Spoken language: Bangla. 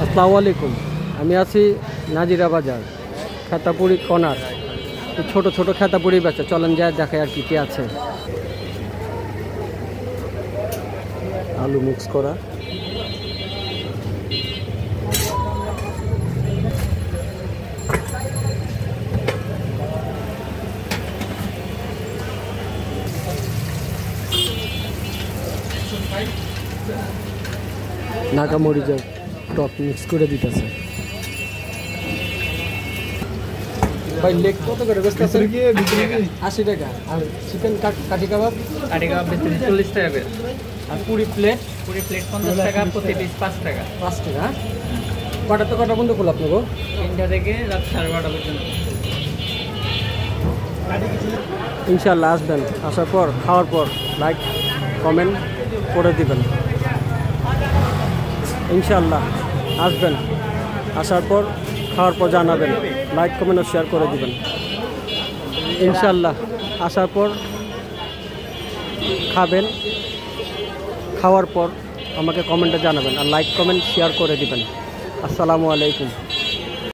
আসসালামু আলাইকুম। আমি আছি নাজিরা বাজার খেতাপুরি কর্নার। ছোট ছোট খেতাপুরি বেচা, চলেন যায় দেখে আর কি কি আছে। আলু মিক্স করা, নাগা মরিচের টক মিক্স করে দিতেছে। ভাই লেগ কত করে বেচতেছে? 80 টাকা। আর চিকেন কাঠি কাবাব? কাঠি কাবাব বেচতেছি 40 টাকা করে। আর পুরি প্লেট? পুরি প্লেট 50 টাকা, প্রতি পিস 5 টাকা। 5 টাকা। কটা তো কটা বন্ধ করলো আপনাকে? 3টা থেকে রাত 12:30 পর্যন্ত। ইনশাআল্লাহ আসবেন, আসার পর খাওয়ার পর লাইক কমেন্ট করে দিবেন। ইনশাআল্লাহ আসবেন, আসার পর খাওয়ার পর জানাবেন, লাইক কমেন্ট ও শেয়ার করে দিবেন। ইনশাআল্লাহ আসার পর খাবেন, খাওয়ার পর আমাকে কমেন্টে জানাবেন আর লাইক কমেন্ট শেয়ার করে দিবেন। আসসালামু আলাইকুম।